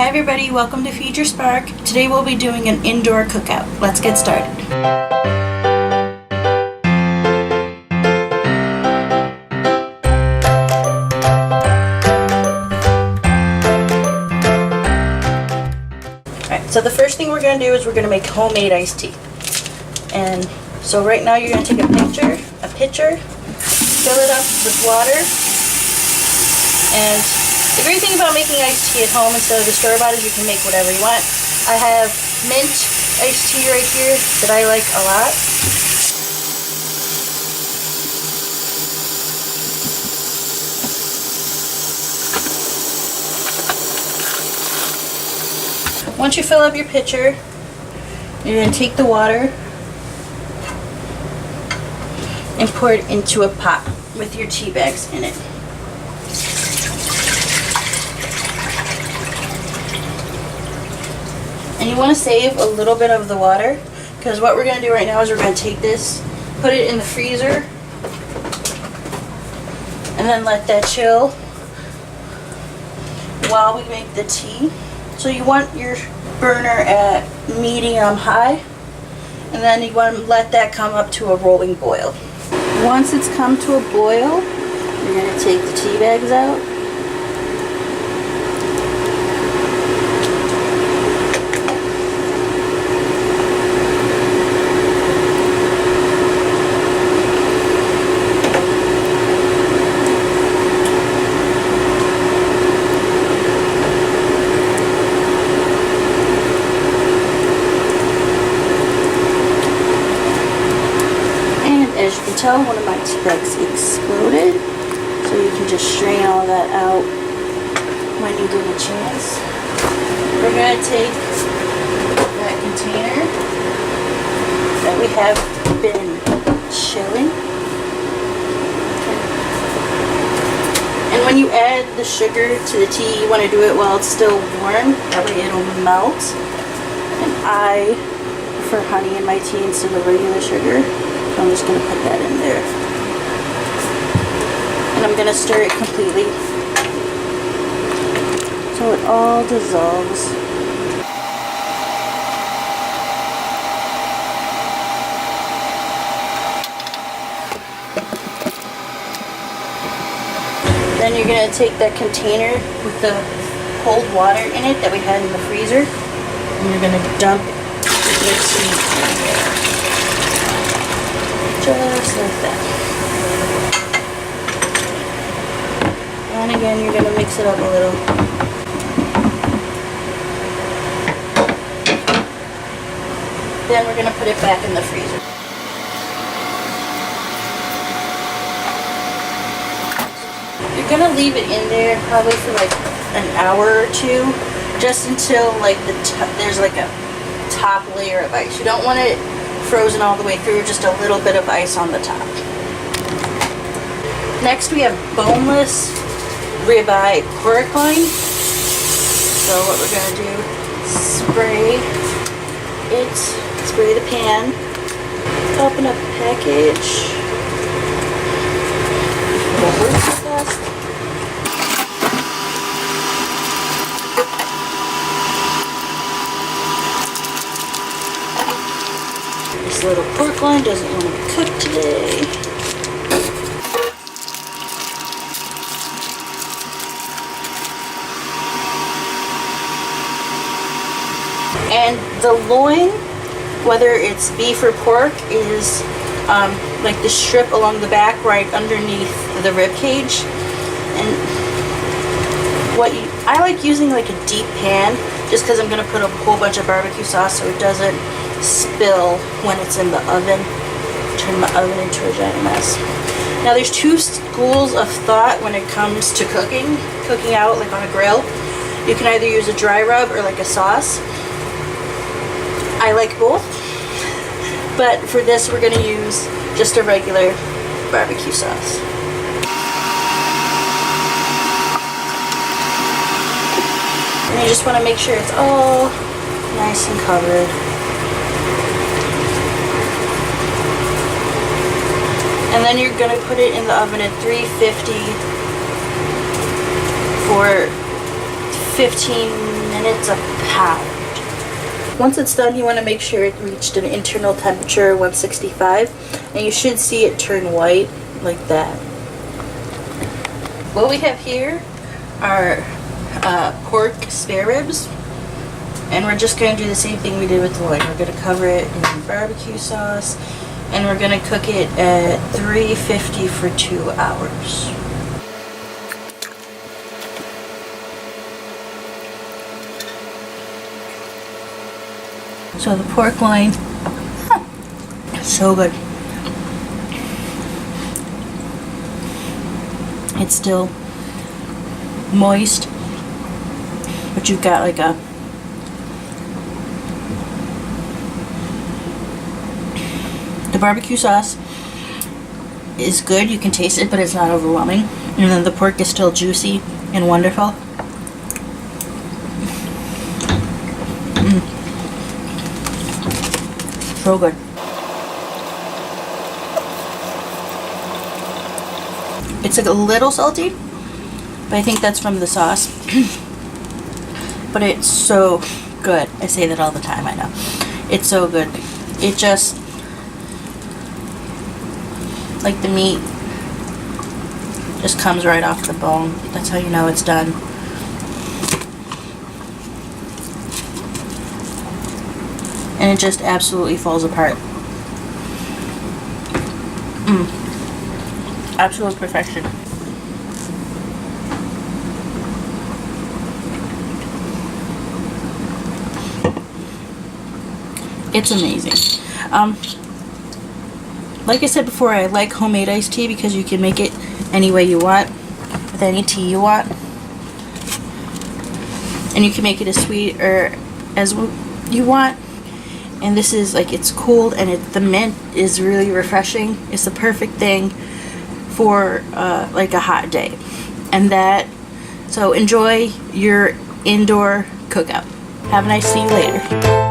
Hi everybody, welcome to Future Spark. Today we'll be doing an indoor cookout. Let's get started. Alright, so the first thing we're going to do is we're going to make homemade iced tea. And so right now you're going to take a pitcher, fill it up with water, and the great thing about making iced tea at home instead of the store-bought is you can make whatever you want. I have mint iced tea right here that I like a lot. Once you fill up your pitcher, you're going to take the water and pour it into a pot with your tea bags in it. And you want to save a little bit of the water, because what we're going to do right now is we're going to take this, put it in the freezer, and then let that chill while we make the tea. So you want your burner at medium high, and then you want to let that come up to a rolling boil. Once it's come to a boil, you're going to take the tea bags out. As you can tell, one of my tea bags exploded, so you can just strain all that out when you get a chance. We're going to take that container that we have been chilling, and when you add the sugar to the tea, you want to do it while it's still warm, that way it'll melt. And I prefer honey in my tea instead of regular sugar. I'm just going to put that in there. And I'm going to stir it completely so it all dissolves. Then you're going to take that container with the cold water in it that we had in the freezer, and you're going to dump the tea in there. Just like that. And again, you're going to mix it up a little. Then we're going to put it back in the freezer. You're going to leave it in there probably for like an hour or two, just until like there's like a top layer of ice. You don't want it frozen all the way through, just a little bit of ice on the top. Next we have boneless ribeye pork loin. So what we're going to do, spray the pan, open up the package, This little pork loin doesn't want to be cooked today. And the loin, whether it's beef or pork, is like the strip along the back right underneath the rib cage. And I like using like a deep pan just because I'm going to put a whole bunch of barbecue sauce so it doesn't spill when it's in the oven. Turn my oven into a giant mess. Now there's two schools of thought when it comes to cooking out like on a grill. You can either use a dry rub or like a sauce. I like both, but for this we're going to use just a regular barbecue sauce. And you just want to make sure it's all nice and covered. And then you're going to put it in the oven at 350 for 15 and it's a pound. Once it's done, you want to make sure it reached an internal temperature of 165, and you should see it turn white like that. What we have here are pork spare ribs, and we're just going to do the same thing we did with the loin. We're going to cover it in barbecue sauce, and we're going to cook it at 350 for 2 hours. So the pork loin, so good. It's still moist, but you've got like the barbecue sauce is good. You can taste it, but it's not overwhelming. And then the pork is still juicy and wonderful. So good. It's a little salty, but I think that's from the sauce. But it's so good. I say that all the time, I know. It's so good. It just, like the meat, just comes right off the bone. That's how you know it's done. And it just absolutely falls apart. Absolute perfection. It's amazing. Like I said before, I like homemade iced tea because you can make it any way you want, with any tea you want. And you can make it as sweet or as you want. And this is like, it's cooled, and the mint is really refreshing. It's the perfect thing for like a hot day. And so enjoy your indoor cookout. Have a nice, see you later.